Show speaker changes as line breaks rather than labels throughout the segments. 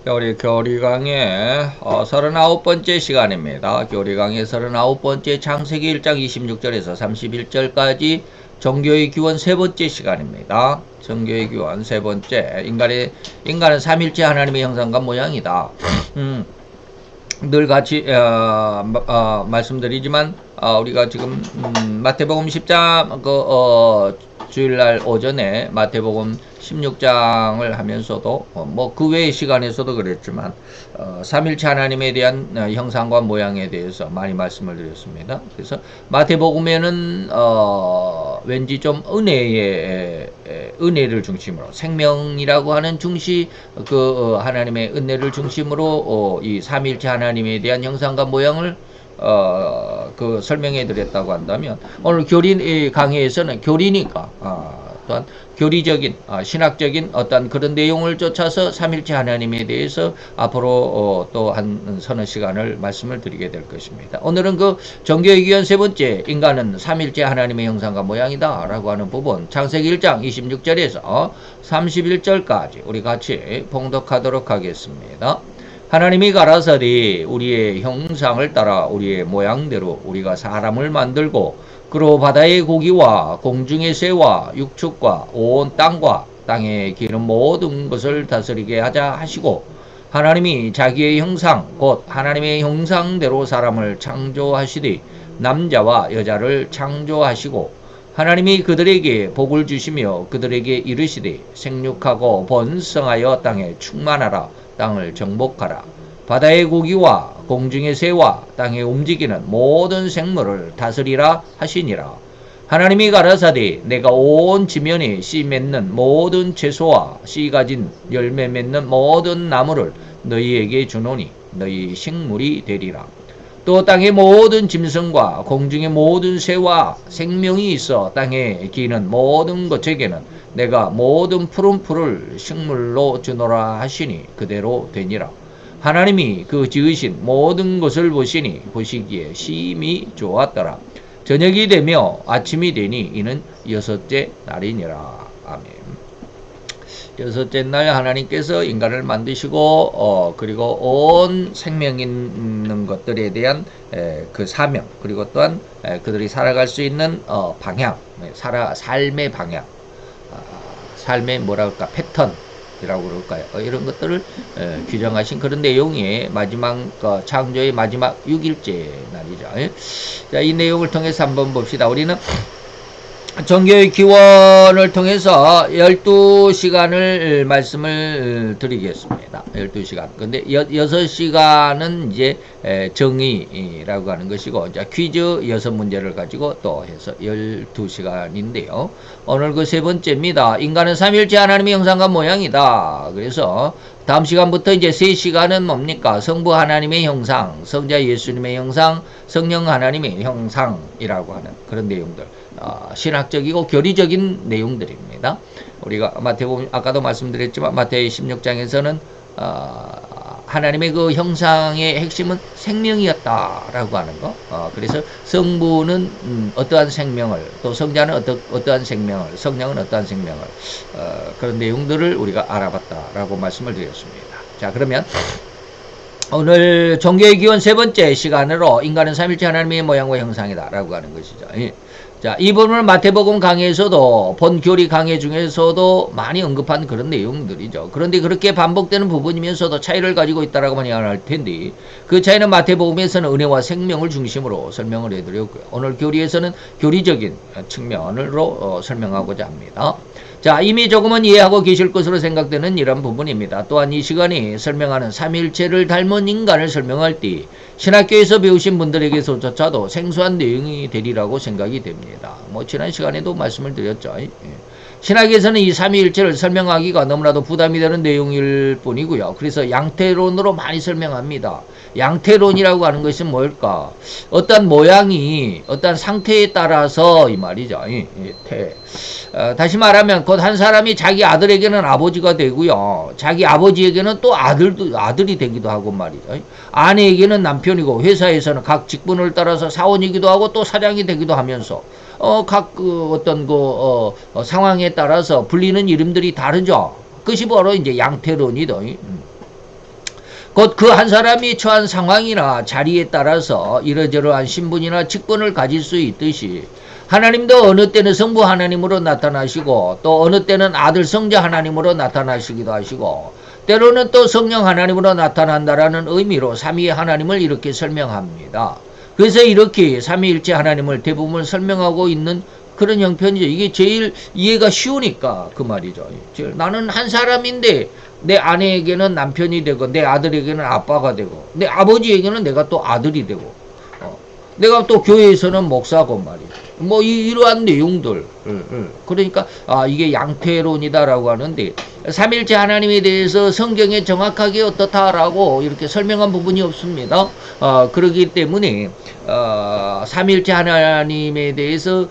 우리 교리강의 39번째 시간입니다. 교리강의 39번째 창세기 1장 26절에서 31절까지 종교의 기원 세 번째 시간입니다. 종교의 기원 세 번째. 인간은 삼일째 하나님의 형상과 모양이다. 늘 같이 말씀드리지만 우리가 지금 마태복음 10장 주일날 오전에 마태복음 16장을 하면서도 뭐 그 외의 시간에서도 그랬지만 삼일체 하나님에 대한 형상과 모양에 대해서 많이 말씀을 드렸습니다. 그래서 마태복음에는 왠지 좀 은혜를 중심으로 생명이라고 하는 하나님의 은혜를 중심으로 이 삼일체 하나님에 대한 형상과 모양을 설명해 드렸다고 한다면, 오늘 교리 강의에서는 교리니까, 또한 교리적인, 신학적인 어떤 그런 내용을 쫓아서 삼일체 하나님에 대해서 앞으로 또 한 서너 시간을 말씀을 드리게 될 것입니다. 오늘은 그 종교의 기원 세 번째, 인간은 삼일체 하나님의 형상과 모양이다 라고 하는 부분, 창세기 1장 26절에서 31절까지 우리 같이 봉독하도록 하겠습니다. 하나님이 가라사대 우리의 형상을 따라 우리의 모양대로 우리가 사람을 만들고 그로 바다의 고기와 공중의 새와 육축과 온 땅과 땅에 기는 모든 것을 다스리게 하자 하시고, 하나님이 자기의 형상 곧 하나님의 형상대로 사람을 창조하시되 남자와 여자를 창조하시고, 하나님이 그들에게 복을 주시며 그들에게 이르시되 생육하고 번성하여 땅에 충만하라, 땅을 정복하라. 바다의 고기와 공중의 새와 땅에 움직이는 모든 생물을 다스리라 하시니라. 하나님이 가라사대 내가 온 지면에 씨 맺는 모든 채소와 씨 가진 열매 맺는 모든 나무를 너희에게 주노니 너희 식물이 되리라. 또 땅의 모든 짐승과 공중의 모든 새와 생명이 있어 땅에 기는 모든 것에게는 내가 모든 푸른 풀을 식물로 주노라 하시니 그대로 되니라. 하나님이 그 지으신 모든 것을 보시기에 심히 좋았더라. 저녁이 되며 아침이 되니 이는 여섯째 날이니라. 아멘. 여섯째 날 하나님께서 인간을 만드시고 그리고 온 생명 있는 것들에 대한 그 사명, 그리고 또한 그들이 살아갈 수 있는 방향, 삶의 방향, 삶의 뭐랄까 패턴이라고 그럴까요? 이런 것들을 규정하신 그런 내용이 마지막 창조의 마지막 6일째 날이죠. 자, 이 내용을 통해서 한번 봅시다. 우리는 종교의 기원을 통해서 12시간을 말씀을 드리겠습니다. 12시간. 근데 6시간은 이제 정의라고 하는 것이고, 이제 퀴즈 6문제를 가지고 또 해서 12시간인데요. 오늘 그 세 번째입니다. 인간은 삼일째 하나님의 형상과 모양이다. 그래서 다음 시간부터 이제 3시간은 뭡니까? 성부 하나님의 형상, 성자 예수님의 형상, 성령 하나님의 형상이라고 하는 그런 내용들. 신학적이고 교리적인 내용들입니다. 우리가 마태복음 아까도 말씀드렸지만 마태 16장에서는 하나님의 그 형상의 핵심은 생명이었다라고 하는 거. 그래서 성부는 어떠한 생명을, 또 성자는 어떠한 생명을, 성령은 어떠한 생명을, 그런 내용들을 우리가 알아봤다라고 말씀을 드렸습니다. 자, 그러면 오늘 종교의 기원 세 번째 시간으로 인간은 삼일째 하나님의 모양과 형상이다 라고 하는 것이죠. 자, 이 부분을 마태복음 강의에서도, 본 교리 강의 중에서도 많이 언급한 그런 내용들이죠. 그런데 그렇게 반복되는 부분이면서도 차이를 가지고 있다라고 많이 할 텐데, 그 차이는 마태복음에서는 은혜와 생명을 중심으로 설명을 해드렸고요. 오늘 교리에서는 교리적인 측면으로 설명하고자 합니다. 자, 이미 조금은 이해하고 계실 것으로 생각되는 이런 부분입니다. 또한 이 시간이 설명하는 삼일체를 닮은 인간을 설명할 때 신학교에서 배우신 분들에게서조차도 생소한 내용이 되리라고 생각이 됩니다. 뭐 지난 시간에도 말씀을 드렸죠. 신학에서는 이 삼위일체를 설명하기가 너무나도 부담이 되는 내용일 뿐이고요. 그래서 양태론으로 많이 설명합니다. 양태론이라고 하는 것은 뭘까? 어떤 모양이 어떤 상태에 따라서 이 말이죠. 다시 말하면 곧 한 사람이 자기 아들에게는 아버지가 되고요. 자기 아버지에게는 또 아들이 되기도 하고 말이죠. 아내에게는 남편이고, 회사에서는 각 직분을 따라서 사원이기도 하고 또 사장이 되기도 하면서 각 상황에 따라서 불리는 이름들이 다르죠. 그것이 바로 이제 양태론이다. 곧 그 한 사람이 처한 상황이나 자리에 따라서 이러저러한 신분이나 직분을 가질 수 있듯이 하나님도 어느 때는 성부 하나님으로 나타나시고 또 어느 때는 아들 성자 하나님으로 나타나시기도 하시고 때로는 또 성령 하나님으로 나타난다라는 의미로 삼위의 하나님을 이렇게 설명합니다. 그래서 이렇게 삼위일체 하나님을 대부분 설명하고 있는 그런 형편이죠. 이게 제일 이해가 쉬우니까 그 말이죠. 나는 한 사람인데 내 아내에게는 남편이 되고 내 아들에게는 아빠가 되고 내 아버지에게는 내가 또 아들이 되고 내가 또 교회에서는 목사고 말이죠. 뭐 이러한 내용들. 그러니까 이게 양태론이다라고 하는데 삼일체 하나님에 대해서 성경에 정확하게 어떻다라고 이렇게 설명한 부분이 없습니다. 그렇기 때문에 삼일체 하나님에 대해서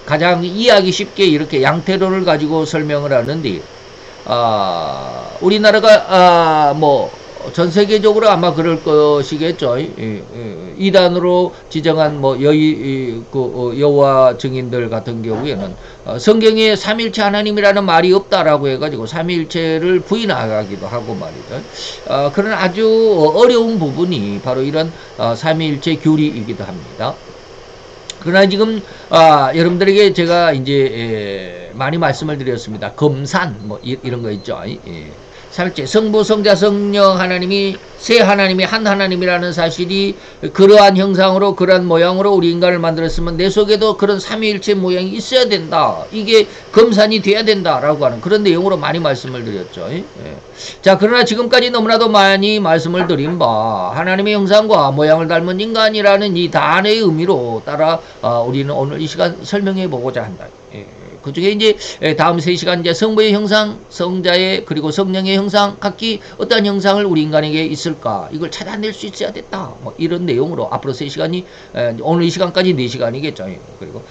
가장 이해하기 쉽게 이렇게 양태론을 가지고 설명을 하는데 우리나라가 전 세계적으로 아마 그럴 것이겠죠. 이단으로 지정한 여호와 증인들 같은 경우에는 성경에 삼일체 하나님이라는 말이 없다라고 해가지고 삼일체를 부인하기도 하고 말이죠. 그런 아주 어려운 부분이 바로 이런 삼일체 교리이기도 합니다. 그러나 지금 여러분들에게 제가 이제 많이 말씀을 드렸습니다. 검산 이런 거 있죠. 삼일체 성부 성자 성령 하나님이 세 하나님이 한 하나님이라는 사실이 그러한 형상으로 그러한 모양으로 우리 인간을 만들었으면 내 속에도 그런 삼위일체 모양이 있어야 된다. 이게 검산이 돼야 된다라고 하는 그런 내용으로 많이 말씀을 드렸죠. 자, 그러나 지금까지 너무나도 많이 말씀을 드린 바 하나님의 형상과 모양을 닮은 인간이라는 이 단어의 의미로 따라 우리는 오늘 이 시간 설명해 보고자 한다. 그 중에 이제 다음 3시간 이제 성부의 형상, 성자의 그리고 성령의 형상, 각기 어떠한 형상을 우리 인간에게 있을까 이걸 찾아낼 수 있어야 됐다. 이런 내용으로 앞으로 3시간이 오늘 이 시간까지 4시간이겠죠. 그리고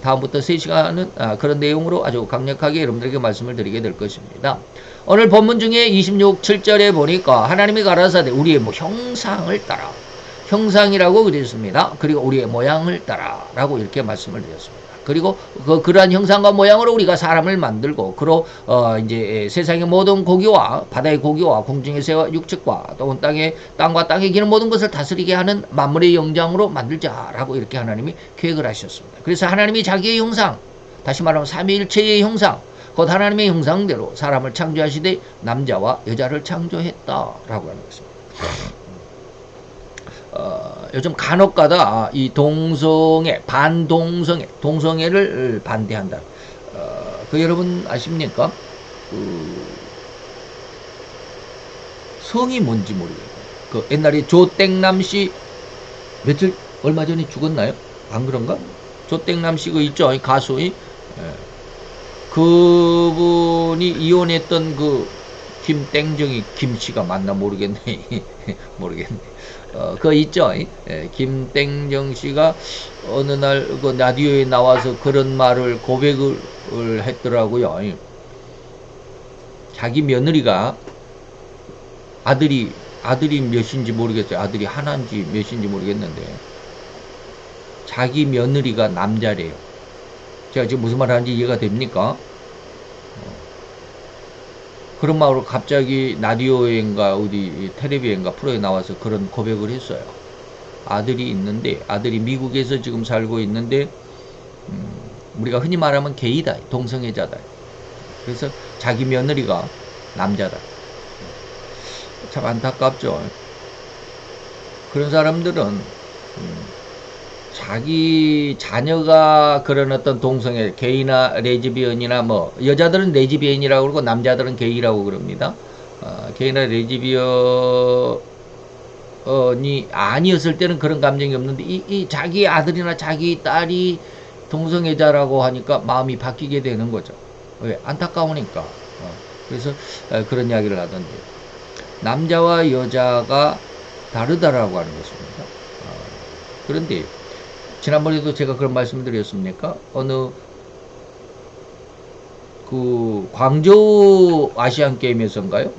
다음부터 3시간은 그런 내용으로 아주 강력하게 여러분들에게 말씀을 드리게 될 것입니다. 오늘 본문 중에 26, 7절에 보니까 하나님이 가라사대 우리의 형상을 따라 형상이라고 그랬습니다. 그리고 우리의 모양을 따라 라고 이렇게 말씀을 드렸습니다. 그리고 그러한 형상과 모양으로 우리가 사람을 만들고 이제 세상의 모든 고기와 바다의 고기와 공중의 새와 육축과 또 온 땅과 땅에 기는 모든 것을 다스리게 하는 만물의 영장으로 만들자라고 이렇게 하나님이 계획을 하셨습니다. 그래서 하나님이 자기의 형상, 다시 말하면 삼위일체의 형상, 곧 하나님의 형상대로 사람을 창조하시되 남자와 여자를 창조했다라고 하는 것입니다. 요즘 간혹가다 이 동성애, 반동성애, 동성애를 반대한다. 여러분 아십니까? 성이 뭔지 모르겠어요. 옛날에 조땡남 씨 얼마 전에 죽었나요? 안 그런가? 조땡남 씨 있죠? 가수. 그분이 이혼했던 김땡정이 김씨가 맞나 모르겠네. 모르겠네. 있죠. 김땡정 씨가 어느 날 라디오에 나와서 그런 말을 고백을 했더라고요. 자기 며느리가 아들이 몇인지 모르겠어요. 아들이 하나인지 몇인지 모르겠는데 자기 며느리가 남자래요. 제가 지금 무슨 말 하는지 이해가 됩니까? 그런 말로 갑자기 라디오인가 어디 텔레비인가 프로에 나와서 그런 고백을 했어요. 아들이 있는데 아들이 미국에서 지금 살고 있는데 우리가 흔히 말하면 게이다, 동성애자다. 그래서 자기 며느리가 남자다. 참 안타깝죠. 그런 사람들은 자기 자녀가 그런 어떤 동성애, 게이나 레즈비언이나 여자들은 레즈비언이라고 그러고 남자들은 게이라고 그럽니다. 게이나 레즈비언이 아니었을 때는 그런 감정이 없는데 이 자기 아들이나 자기 딸이 동성애자라고 하니까 마음이 바뀌게 되는 거죠. 왜? 안타까우니까. 그래서 그런 이야기를 하던데 남자와 여자가 다르다라고 하는 것입니다. 그런데 지난번에도 제가 그런 말씀을 드렸습니까? 어느 광저우 아시안 게임에서인가요?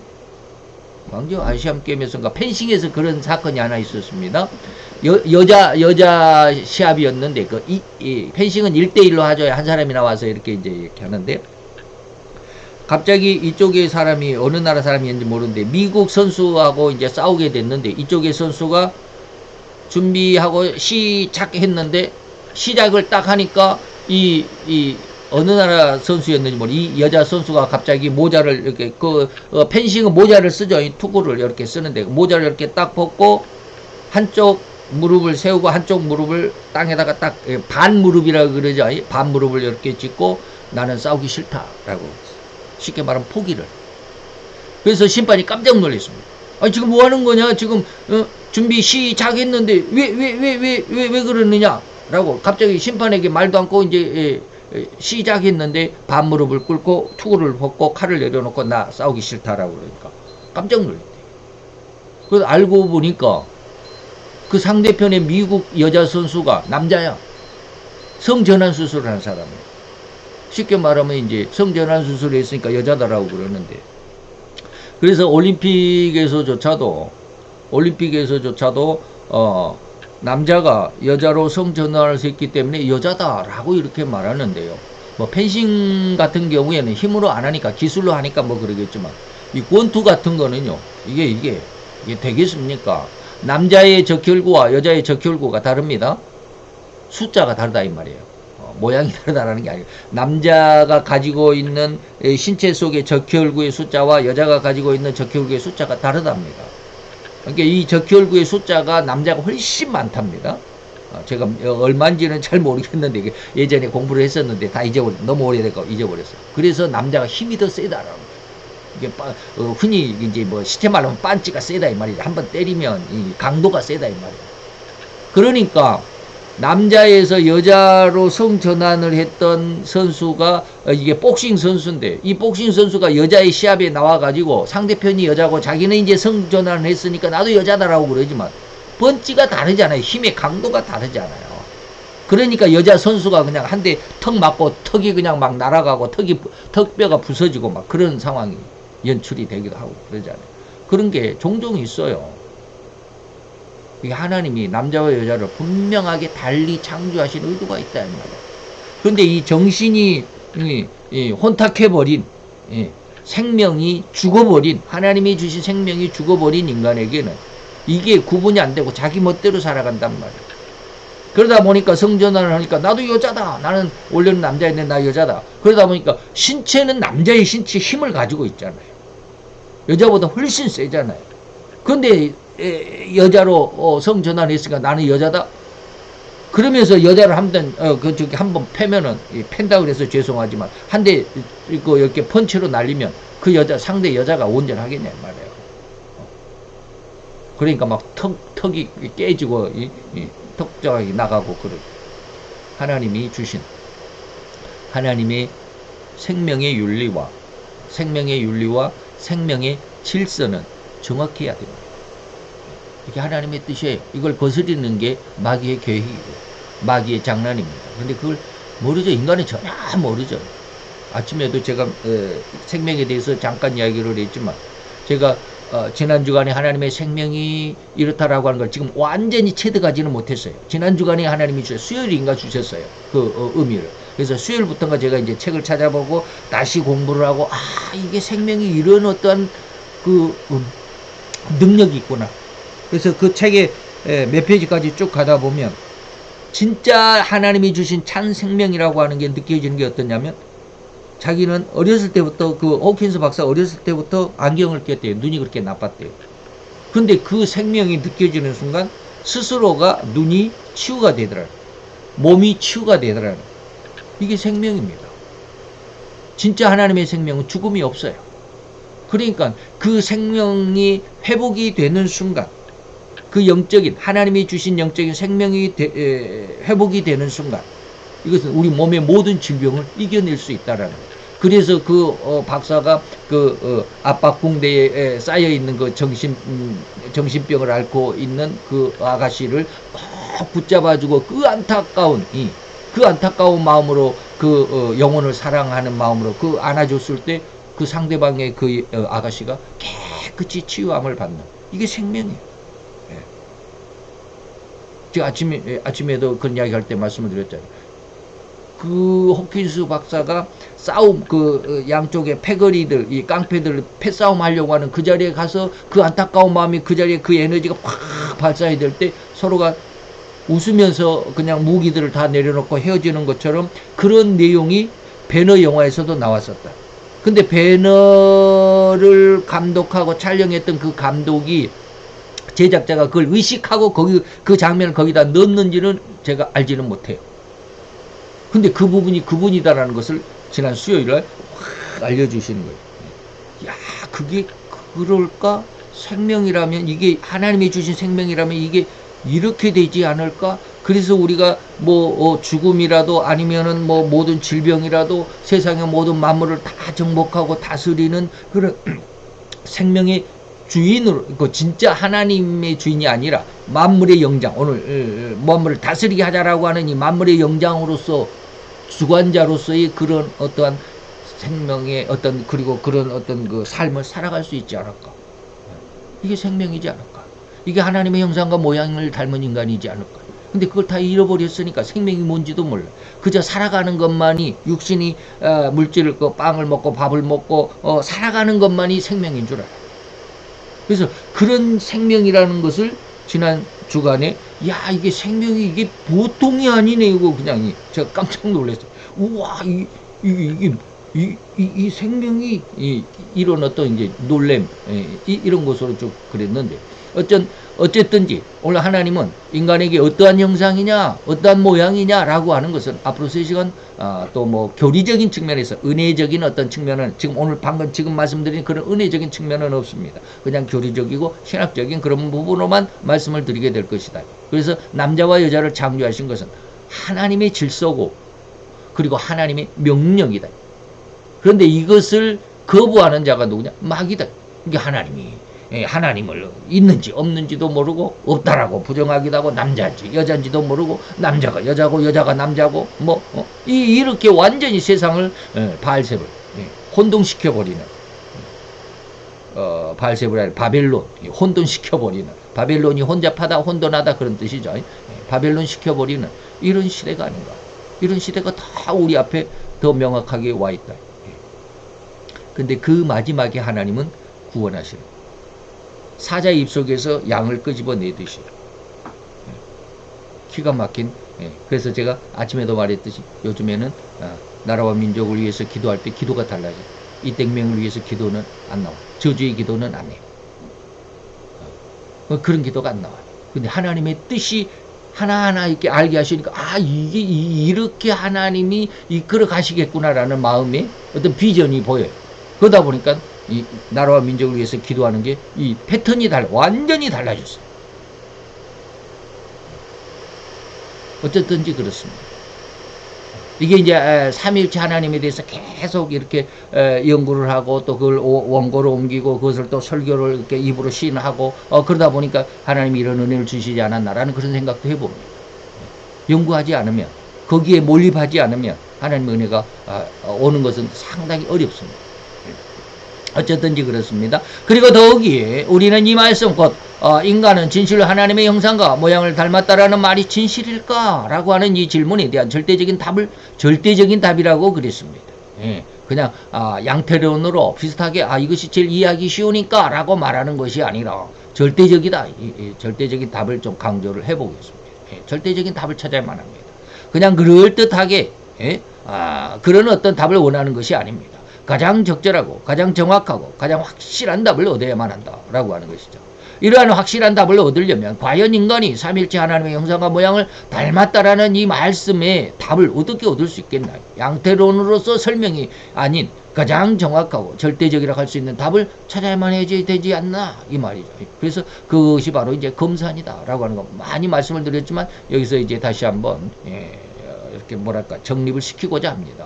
광저우 아시안 게임에서인가 펜싱에서 그런 사건이 하나 있었습니다. 여자 시합이었는데 펜싱은 1대1로 하죠. 한 사람이 나와서 이렇게 하는데 갑자기 이쪽에 사람이 어느 나라 사람이었는지 모르는데 미국 선수하고 이제 싸우게 됐는데 이쪽의 선수가 준비하고 시작했는데 시작을 딱 하니까 이 어느 나라 선수였는지 모르 이 여자 선수가 갑자기 모자를 이렇게 펜싱은 모자를 쓰죠. 이 투구를 이렇게 쓰는데 모자를 이렇게 딱 벗고 한쪽 무릎을 세우고 한쪽 무릎을 땅에다가 딱 반 무릎이라고 그러죠. 반 무릎을 이렇게 짚고 나는 싸우기 싫다라고 쉽게 말하면 포기를. 그래서 심판이 깜짝 놀랐습니다. 아니 지금 뭐 하는 거냐? 지금 준비 시작했는데 왜 그러느냐라고 갑자기 심판에게 말도 않고 이제 시작했는데 반 무릎을 꿇고 투구를 벗고 칼을 내려놓고 나 싸우기 싫다라고 그러니까 깜짝 놀랐대. 그래서 알고 보니까 그 상대편의 미국 여자 선수가 남자야. 성전환 수술을 한 사람이야. 쉽게 말하면 이제 성전환 수술을 했으니까 여자다라고 그러는데 그래서 올림픽에서조차도 남자가 여자로 성전환을 했기 때문에 여자다라고 이렇게 말하는데요. 뭐 펜싱 같은 경우에는 힘으로 안 하니까 기술로 하니까 뭐 그러겠지만 이 권투 같은 거는요. 이게 되겠습니까? 남자의 적혈구와 여자의 적혈구가 다릅니다. 숫자가 다르다 이 말이에요. 모양이 다르다라는 게 아니에요. 남자가 가지고 있는 신체 속의 적혈구의 숫자와 여자가 가지고 있는 적혈구의 숫자가 다르답니다. 그러니까 이 적혈구의 숫자가 남자가 훨씬 많답니다. 제가 얼마인지는 잘 모르겠는데 예전에 공부를 했었는데 다 너무 오래되고 잊어버렸어요. 그래서 남자가 힘이 더 세다라고. 이게 흔히 이제 뭐 시체 말하면 반지가 세다 이 말이죠. 한번 때리면 이 강도가 세다 이 말이에요. 그러니까 남자에서 여자로 성전환을 했던 선수가 이게 복싱 선수인데 이 복싱 선수가 여자의 시합에 나와가지고 상대편이 여자고 자기는 이제 성전환을 했으니까 나도 여자다라고 그러지만 번지가 다르잖아요. 힘의 강도가 다르잖아요. 그러니까 여자 선수가 그냥 한 대 턱 맞고 턱이 그냥 막 날아가고 턱뼈가 부서지고 막 그런 상황이 연출이 되기도 하고 그러잖아요. 그런 게 종종 있어요. 하나님이 남자와 여자를 분명하게 달리 창조하신 의도가 있다는 말이에요. 그런데 이 정신이 혼탁해버린 생명이 죽어버린 하나님이 주신 생명이 죽어버린 인간에게는 이게 구분이 안 되고 자기 멋대로 살아간단 말이에요. 그러다 보니까 성전환을 하니까 나도 여자다. 나는 원래는 남자인데 나 여자다. 그러다 보니까 신체는 남자의 신체 힘을 가지고 있잖아요. 여자보다 훨씬 세잖아요. 그런데 여자로 성전환했으니까 나는 여자다. 그러면서 여자를 한번 패면은 팬다 그래서 죄송하지만 한 대 이렇게 펀치로 날리면 그 상대 여자가 온전하겠냐 말이에요. 그러니까 막 턱이 깨지고 턱자락이 나가고 그래. 하나님이 주신 하나님의 생명의 윤리와 생명의 질서는 정확해야 됩니다. 이게 하나님의 뜻이에요. 이걸 거스리는 게 마귀의 계획이고 마귀의 장난입니다. 근데 그걸 모르죠. 인간은 전혀 모르죠. 아침에도 제가 생명에 대해서 잠깐 이야기를 했지만 제가 지난 주간에 하나님의 생명이 이렇다라고 하는 걸 지금 완전히 체득하지는 못했어요. 지난 주간에 하나님이 수요일인가 주셨어요. 그 의미를. 그래서 수요일부터인가 제가 이제 책을 찾아보고 다시 공부를 하고 이게 생명이 이런 어떤 그 능력이 있구나. 그래서 그 책에 몇 페이지까지 쭉 가다 보면 진짜 하나님이 주신 찬 생명이라고 하는 게 느껴지는 게 어떠냐면 자기는 어렸을 때부터 그 호킨스 박사 어렸을 때부터 안경을 꼈대요. 눈이 그렇게 나빴대요. 근데 그 생명이 느껴지는 순간 스스로가 눈이 치유가 되더라. 몸이 치유가 되더라. 이게 생명입니다. 진짜 하나님의 생명은 죽음이 없어요. 그러니까 그 생명이 회복이 되는 순간 그 영적인 하나님이 주신 영적인 생명이 회복이 되는 순간 이것은 우리 몸의 모든 질병을 이겨낼 수 있다라는 거예요. 그래서 그 박사가 그 압박붕대에 쌓여 있는 그 정신병을 앓고 있는 그 아가씨를 꼭 붙잡아주고 그 안타까운 마음으로 그 영혼을 사랑하는 마음으로 그 안아줬을 때 그 상대방의 그 아가씨가 깨끗이 치유함을 받는 이게 생명이에요. 제가 아침에도 그런 이야기 할 때 말씀을 드렸잖아요. 그 호킨스 박사가 싸움, 그 양쪽에 패거리들, 이 깡패들 패싸움 하려고 하는 그 자리에 가서 그 안타까운 마음이 그 자리에 그 에너지가 팍 발산이 될 때 서로가 웃으면서 그냥 무기들을 다 내려놓고 헤어지는 것처럼 그런 내용이 배너 영화에서도 나왔었다. 근데 배너를 감독하고 촬영했던 그 감독이 제작자가 그걸 의식하고 거기 그 장면을 거기다 넣었는지는 제가 알지는 못해요. 근데 그 부분이 그분이다라는 것을 지난 수요일에 확 알려주시는 거예요. 야, 그게 그럴까? 생명이라면 이게 하나님이 주신 생명이라면 이게 이렇게 되지 않을까? 그래서 우리가 뭐 죽음이라도 아니면은 뭐 모든 질병이라도 세상의 모든 만물을 다 정복하고 다스리는 그런 생명의 주인으로, 그 진짜 하나님의 주인이 아니라 만물의 영장, 오늘 만물을 다스리게 하자라고 하는 이 만물의 영장으로서 주관자로서의 그런 어떠한 생명의 어떤, 그리고 그런 어떤 그 삶을 살아갈 수 있지 않을까? 이게 생명이지 않을까? 이게 하나님의 형상과 모양을 닮은 인간이지 않을까? 근데 그걸 다 잃어버렸으니까 생명이 뭔지도 몰라. 그저 살아가는 것만이, 육신이 물질을, 빵을 먹고 밥을 먹고 살아가는 것만이 생명인 줄 알아. 그래서 그런 생명이라는 것을 지난 주간에, 야, 이게 생명이 이게 보통이 아니네, 이거 그냥 제가 깜짝 놀랐어요. 우와, 이 생명이 이런 어떤 이제 놀램, 이런 것으로 쭉 그랬는데, 어쨌든지 오늘 하나님은 인간에게 어떠한 형상이냐, 어떠한 모양이냐라고 하는 것은 앞으로 3시간 또 뭐 교리적인 측면에서 은혜적인 어떤 측면은 지금 오늘 방금 지금 말씀드린 그런 은혜적인 측면은 없습니다. 그냥 교리적이고 신학적인 그런 부분으로만 말씀을 드리게 될 것이다. 그래서 남자와 여자를 창조하신 것은 하나님의 질서고 그리고 하나님의 명령이다. 그런데 이것을 거부하는 자가 누구냐? 마귀다. 이게 하나님을 있는지 없는지도 모르고 없다라고 부정하기도 하고 남자인지 여자인지도 모르고 남자가 여자고 여자가 남자고 이렇게 완전히 세상을 바알세불 혼동시켜버리는 바알세불이 아니라 바벨론 혼돈시켜버리는 바벨론이 혼잡하다 혼돈하다 그런 뜻이죠. 바벨론 시켜버리는 이런 시대가 아닌가. 이런 시대가 다 우리 앞에 더 명확하게 와 있다. 근데 그 마지막에 하나님은 구원하시는 사자의 입속에서 양을 끄집어 내듯이 기가 막힌. 그래서 제가 아침에도 말했듯이 요즘에는 나라와 민족을 위해서 기도할 때 기도가 달라져. 이 생명을 위해서 기도는 안 나와. 저주의 기도는 안 해. 그런 기도가 안 나와. 근데 하나님의 뜻이 하나하나 이렇게 알게 하시니까 이게 이렇게 하나님이 이끌어 가시겠구나라는 마음에 어떤 비전이 보여요. 그러다 보니까 이 나라와 민족을 위해서 기도하는 게 이 패턴이 완전히 달라졌어요. 어쨌든지 그렇습니다. 이게 이제 삼위일체 하나님에 대해서 계속 이렇게 연구를 하고 또 그걸 원고로 옮기고 그것을 또 설교를 이렇게 입으로 시인하고 그러다 보니까 하나님이 이런 은혜를 주시지 않았나라는 그런 생각도 해봅니다. 연구하지 않으면, 거기에 몰입하지 않으면 하나님의 은혜가 오는 것은 상당히 어렵습니다. 어쨌든지 그렇습니다. 그리고 더욱이 우리는 이 말씀 곧 인간은 진실로 하나님의 형상과 모양을 닮았다라는 말이 진실일까? 라고 하는 이 질문에 대한 절대적인 답이라고 그랬습니다. 그냥 양태론으로 비슷하게 이것이 제일 이해하기 쉬우니까 라고 말하는 것이 아니라 절대적이다. 절대적인 답을 좀 강조를 해보겠습니다. 절대적인 답을 찾아야만 합니다. 그냥 그럴듯하게 그런 어떤 답을 원하는 것이 아닙니다. 가장 적절하고 가장 정확하고 가장 확실한 답을 얻어야만 한다라고 하는 것이죠. 이러한 확실한 답을 얻으려면 과연 인간이 삼일체 하나님의 형상과 모양을 닮았다라는 이 말씀의 답을 어떻게 얻을 수 있겠나? 양태론으로서 설명이 아닌 가장 정확하고 절대적이라고 할 수 있는 답을 찾아야만 해야 되지 않나? 이 말이죠. 그래서 그것이 바로 이제 검산이다라고 하는 거 많이 말씀을 드렸지만 여기서 이제 다시 한번 이렇게 정립을 시키고자 합니다.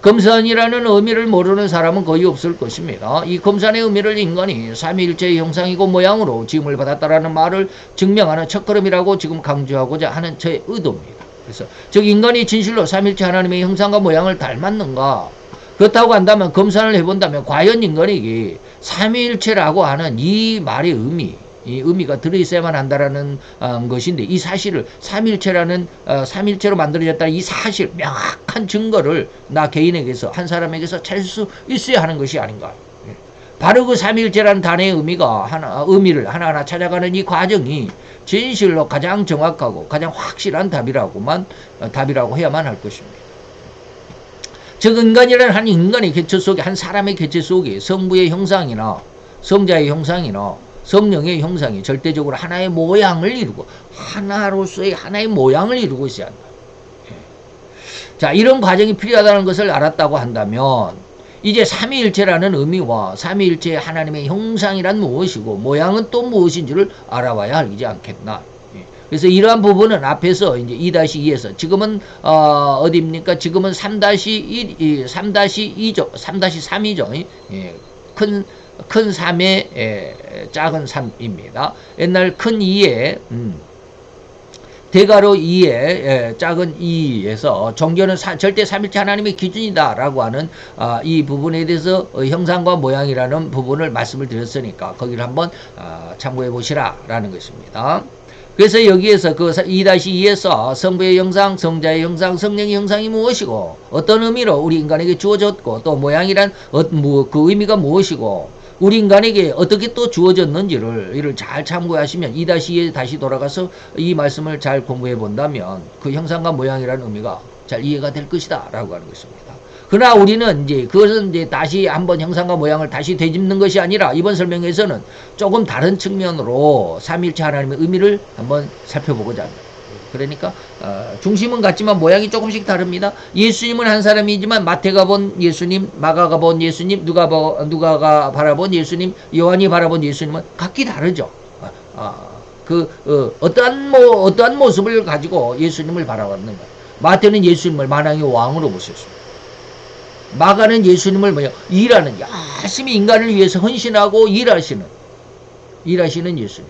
검산이라는 의미를 모르는 사람은 거의 없을 것입니다. 이 검산의 의미를 인간이 삼위일체의 형상이고 모양으로 지음을 받았다라는 말을 증명하는 첫걸음이라고 지금 강조하고자 하는 저의 의도입니다. 그래서 즉 인간이 진실로 삼위일체 하나님의 형상과 모양을 닮았는가? 그렇다고 한다면 검산을 해본다면 과연 인간에게 삼위일체라고 하는 이 말의 의미, 이 의미가 들어있어야만 한다라는 것인데, 이 사실을 삼일체라는 삼일체로 만들어졌다는 이 사실, 명확한 증거를 나 개인에게서, 한 사람에게서 찾을 수 있어야 하는 것이 아닌가. 바로 그 삼일체라는 단어의 의미를 하나하나 찾아가는 이 과정이 진실로 가장 정확하고 가장 확실한 답이라고 해야만 할 것입니다. 즉, 인간이라는 한 인간의 개체 속에, 한 사람의 개체 속에 성부의 형상이나 성자의 형상이나 성령의 형상이 절대적으로 하나의 모양을 이루고, 하나로서의 하나의 모양을 이루고 있어야 한다. 자, 이런 과정이 필요하다는 것을 알았다고 한다면, 이제 삼위일체라는 의미와 삼위일체의 하나님의 형상이란 무엇이고 모양은 또 무엇인지를 알아봐야 하지 않겠나. 그래서 이러한 부분은 앞에서 이제 2-2에서 지금은 어디입니까? 지금은 3-2, 3-2죠. 3-3이죠. 큰 3의 작은 3입니다. 옛날 큰 2에 대가로 2의 작은 2에서 종교는 절대 삼일체 하나님의 기준이다라고 하는 이 부분에 대해서 형상과 모양이라는 부분을 말씀을 드렸으니까 거기를 한번 참고해 보시라라는 것입니다. 그래서 여기에서 그 2-2에서 성부의 형상, 성자의 형상, 성령의 형상이 무엇이고 어떤 의미로 우리 인간에게 주어졌고 또 모양이란 그 의미가 무엇이고 우리 인간에게 어떻게 또 주어졌는지를 이를 잘 참고하시면 2-2에 다시 돌아가서 이 말씀을 잘 공부해 본다면 그 형상과 모양이라는 의미가 잘 이해가 될 것이다 라고 하는 것입니다. 그러나 우리는 이제 그것은 이제 다시 한번 형상과 모양을 다시 되짚는 것이 아니라 이번 설명에서는 조금 다른 측면으로 삼일체 하나님의 의미를 한번 살펴보고자 합니다. 그러니까 중심은 같지만 모양이 조금씩 다릅니다. 예수님은 한 사람이지만 마태가 본 예수님, 마가가 본 예수님, 누가가 바라본 예수님, 요한이 바라본 예수님은 각기 다르죠. 어떠한 모습을 가지고 예수님을 바라봤는가. 마태는 예수님을 만왕의 왕으로 보셨습니다. 마가는 예수님을 일하는, 열심히 인간을 위해서 헌신하고 일하시는 예수님.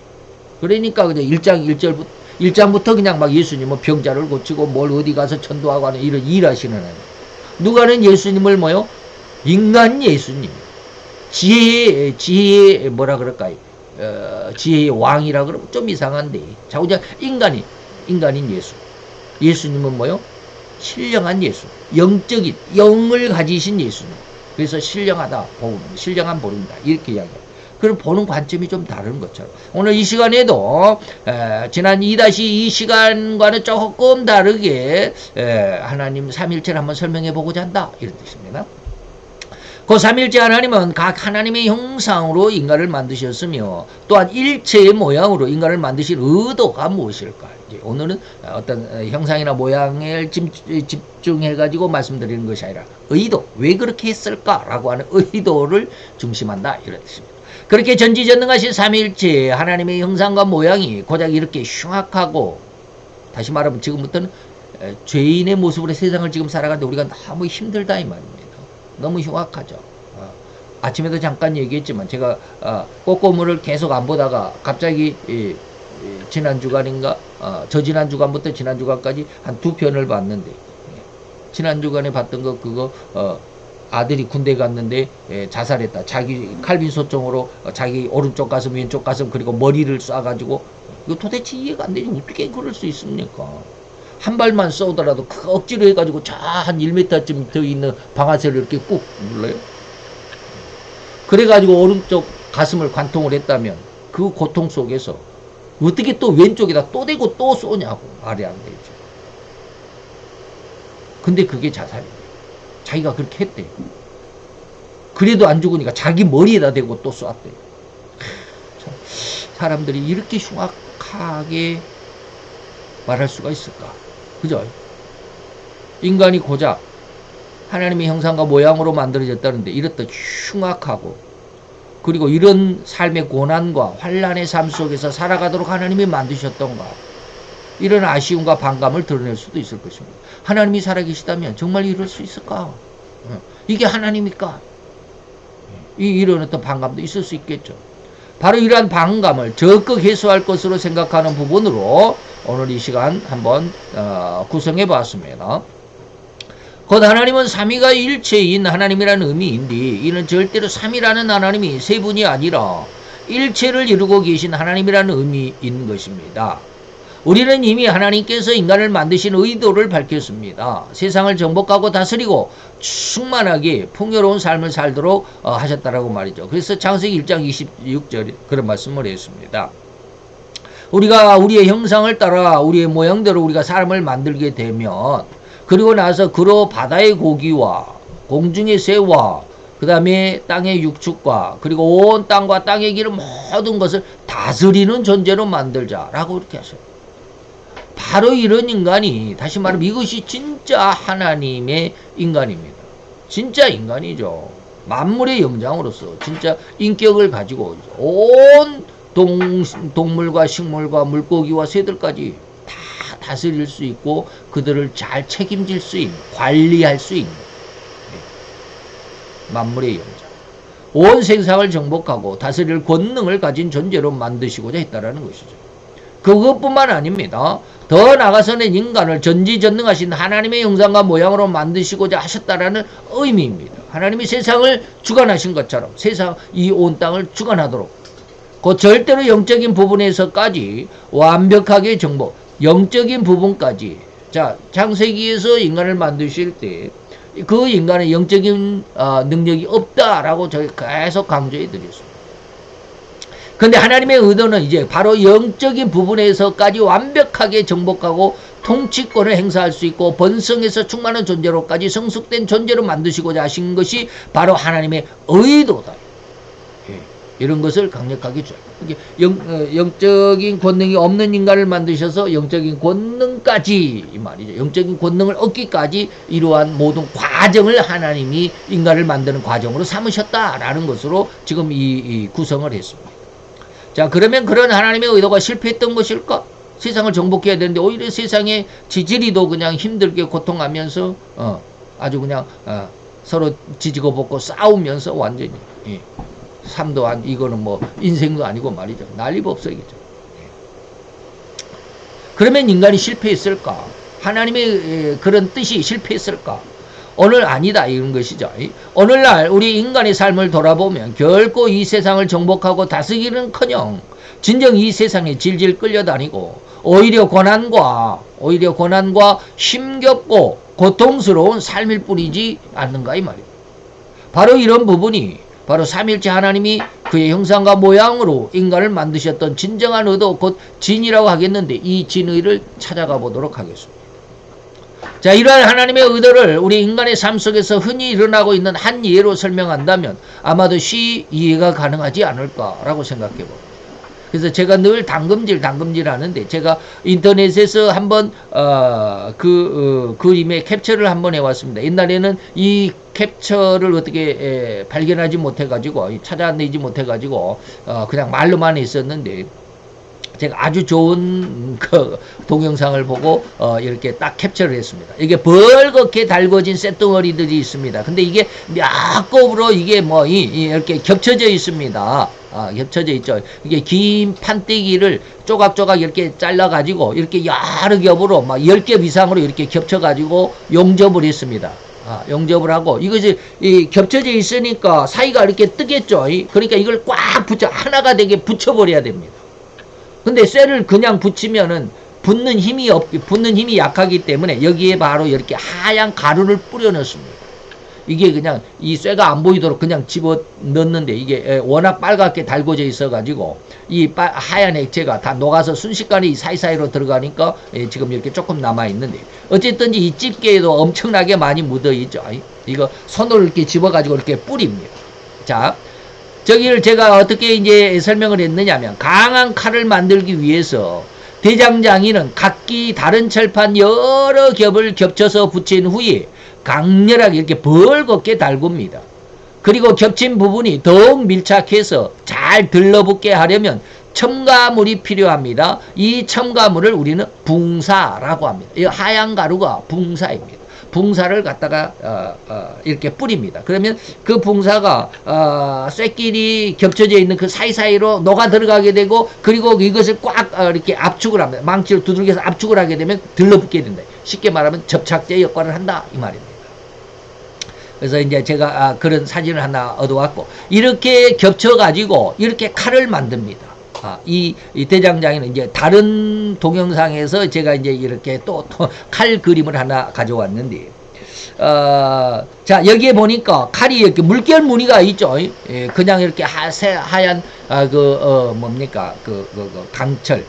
그러니까 그냥 1장부터 그냥 막 예수님은 병자를 고치고 뭘 어디 가서 전도하고 하는 이런 일하시는 하나님. 누가는 예수님을 인간 예수님. 지혜의 뭐라 그럴까요? 지혜의 왕이라 그러면 좀 이상한데. 자, 그냥 인간인 예수. 예수님은 신령한 예수. 영적인, 영을 가지신 예수님. 그래서 신령하다, 신령한 보름이다. 이렇게 이야기합니다. 그럼 보는 관점이 좀 다른 것처럼. 오늘 이 시간에도 지난 2-2 시간과는 조금 다르게 하나님 삼일체를 한번 설명해 보고자 한다. 이런 뜻입니다. 그 삼일체 하나님은 각 하나님의 형상으로 인간을 만드셨으며 또한 일체의 모양으로 인간을 만드신 의도가 무엇일까? 이제 오늘은 어떤 형상이나 모양을 집중해가지고 말씀드리는 것이 아니라 의도, 왜 그렇게 했을까라고 하는 의도를 중심한다. 이런 뜻입니다. 그렇게 전지전능하신 삼일체 하나님의 형상과 모양이 고작 이렇게 흉악하고, 다시 말하면 지금부터는 죄인의 모습으로 세상을 지금 살아가는데 우리가 너무 힘들다 이 말입니다. 너무 흉악하죠. 아침에도 잠깐 얘기했지만 제가 꼬꼬무를 계속 안 보다가 갑자기 지난 주간인가 저지난 주간부터 지난 주간까지 한 2편을 봤는데, 지난 주간에 봤던 거 그거 아들이 군대 갔는데 자살했다. 자기 칼빈 소총으로 자기 오른쪽 가슴 왼쪽 가슴 그리고 머리를 쏴가지고, 이거 도대체 이해가 안 되지. 어떻게 그럴 수 있습니까? 한 발만 쏘더라도 그 억지로 해가지고 저 한 1m쯤 더 있는 방아쇠를 이렇게 꾹 눌러요. 그래가지고 오른쪽 가슴을 관통을 했다면 그 고통 속에서 어떻게 또 왼쪽에다 또 대고 또 쏘냐고. 말이 안 되죠. 근데 그게 자살이에요. 자기가 그렇게 했대요. 그래도 안 죽으니까 자기 머리에다 대고 또 쐈대요. 사람들이 이렇게 흉악하게 말할 수가 있을까? 그죠? 인간이 고작 하나님의 형상과 모양으로 만들어졌다는데 이렇듯 흉악하고, 그리고 이런 삶의 고난과 환난의 삶 속에서 살아가도록 하나님이 만드셨던가, 이런 아쉬움과 반감을 드러낼 수도 있을 것입니다. 하나님이 살아계시다면 정말 이럴 수 있을까? 이게 하나님입니까? 이런 어떤 반감도 있을 수 있겠죠. 바로 이러한 반감을 적극 해소할 것으로 생각하는 부분으로 오늘 이 시간 한번 구성해 봤습니다. 곧 하나님은 삼위가 일체인 하나님이라는 의미인데, 이는 절대로 삼위라는 하나님이 세 분이 아니라 일체를 이루고 계신 하나님이라는 의미인 것입니다. 우리는 이미 하나님께서 인간을 만드신 의도를 밝혔습니다. 세상을 정복하고 다스리고 충만하게 풍요로운 삶을 살도록 하셨다라고 말이죠. 그래서 창세기 1장 26절 그런 말씀을 했습니다. 우리가 우리의 형상을 따라 우리의 모양대로 우리가 사람을 만들게 되면, 그리고 나서 그로 바다의 고기와 공중의 새와 그 다음에 땅의 육축과 그리고 온 땅과 땅의 길은 모든 것을 다스리는 존재로 만들자라고 이렇게 하셔요. 바로 이런 인간이, 다시 말하면 이것이 진짜 하나님의 인간입니다. 진짜 인간이죠. 만물의 영장으로서 진짜 인격을 가지고 온 동물과 식물과 물고기와 새들까지 다 다스릴 수 있고 그들을 잘 책임질 수 있는, 관리할 수 있는 만물의 영장. 온 세상을 정복하고 다스릴 권능을 가진 존재로 만드시고자 했다라는 것이죠. 그것뿐만 아닙니다. 더 나아가서는 인간을 전지전능하신 하나님의 형상과 모양으로 만드시고자 하셨다라는 의미입니다. 하나님이 세상을 주관하신 것처럼 세상, 이 온 땅을 주관하도록 그 절대로 영적인 부분에서까지 완벽하게 정복, 영적인 부분까지. 자, 창세기에서 인간을 만드실 때 그 인간의 영적인 능력이 없다라고 저희 계속 강조해 드렸습니다. 근데 하나님의 의도는 이제 바로 영적인 부분에서까지 완벽하게 정복하고 통치권을 행사할 수 있고 번성해서 충만한 존재로까지 성숙된 존재로 만드시고자 하신 것이 바로 하나님의 의도다. 이런 것을 강력하게 줘요. 영적인 권능이 없는 인간을 만드셔서 영적인 권능까지, 이 말이죠. 영적인 권능을 얻기까지 이러한 모든 과정을 하나님이 인간을 만드는 과정으로 삼으셨다라는 것으로 지금 이 구성을 했습니다. 자, 그러면 그런 하나님의 의도가 실패했던 것일까? 세상을 정복해야 되는데 오히려 세상의 지지리도 그냥 힘들게 고통하면서 아주 그냥 서로 지지고 볶고 싸우면서 완전히 삶도 이거는 뭐 인생도 아니고 말이죠. 난리법석이죠. 그러면 인간이 실패했을까? 하나님의 그런 뜻이 실패했을까? 오늘 아니다 이런 것이죠. 오늘날 우리 인간의 삶을 돌아보면 결코 이 세상을 정복하고 다스리는커녕 진정 이 세상에 질질 끌려다니고 오히려 고난과 힘겹고 고통스러운 삶일 뿐이지 않는가 이 말이에요. 바로 이런 부분이 바로 삼일째 하나님이 그의 형상과 모양으로 인간을 만드셨던 진정한 의도, 곧 진이라고 하겠는데 이 진의를 찾아가 보도록 하겠습니다. 자, 이러한 하나님의 의도를 우리 인간의 삶 속에서 흔히 일어나고 있는 한 예로 설명한다면 아마도 쉬이 이해가 가능하지 않을까라고 생각해 봅니다. 그래서 제가 늘 당금질 하는데, 제가 인터넷에서 한번 그림의 캡처를 한번 해왔습니다. 옛날에는 이 캡처를 어떻게 발견하지 못해가지고 찾아내지 못해가지고 그냥 말로만 했었는데, 제가 아주 좋은 그 동영상을 보고 이렇게 딱 캡처를 했습니다. 이게 벌겋게 달궈진 쇳덩어리들이 있습니다. 근데 이게 몇 곱으로 이게 뭐 이렇게 겹쳐져 있습니다. 겹쳐져 있죠. 이게 긴 판때기를 조각조각 이렇게 잘라가지고 이렇게 여러 겹으로 막 10겹 이상으로 이렇게 겹쳐가지고 용접을 했습니다. 용접을 하고 이것이 겹쳐져 있으니까 사이가 이렇게 뜨겠죠. 그러니까 이걸 꽉 붙여 하나가 되게 붙여버려야 됩니다. 근데 쇠를 그냥 붙이면은 붙는 힘이 약하기 때문에 여기에 바로 이렇게 하얀 가루를 뿌려 넣습니다. 이게 그냥 이 쇠가 안 보이도록 그냥 집어 넣는데 이게 워낙 빨갛게 달궈져 있어 가지고 이 하얀 액체가 다 녹아서 순식간에 이 사이사이로 들어가니까 지금 이렇게 조금 남아 있는데, 어쨌든지 이 집게에도 엄청나게 많이 묻어 있죠. 이거 손으로 이렇게 집어 가지고 이렇게 뿌립니다. 자, 저기를 제가 어떻게 이제 설명을 했느냐면, 강한 칼을 만들기 위해서 대장장이는 각기 다른 철판 여러 겹을 겹쳐서 붙인 후에 강렬하게 이렇게 벌겋게 달굽니다. 그리고 겹친 부분이 더욱 밀착해서 잘 들러붙게 하려면 첨가물이 필요합니다. 이 첨가물을 우리는 붕사라고 합니다. 이 하얀 가루가 붕사입니다. 붕사를 갖다가 이렇게 뿌립니다. 그러면 그 붕사가 쇠끼리 겹쳐져 있는 그 사이사이로 녹아 들어가게 되고, 그리고 이것을 꽉 이렇게 압축을 합니다. 망치로 두들겨서 압축을 하게 되면 들러붙게 된다. 쉽게 말하면 접착제 역할을 한다 이 말입니다. 그래서 이제 제가 그런 사진을 하나 얻어왔고, 이렇게 겹쳐가지고 이렇게 칼을 만듭니다. 이 대장장이는 이제 다른 동영상에서 제가 이제 이렇게 또 칼 그림을 하나 가져왔는데, 자, 여기에 보니까 칼이 이렇게 물결 무늬가 있죠. 예, 그냥 이렇게 하얀, 뭡니까, 강철,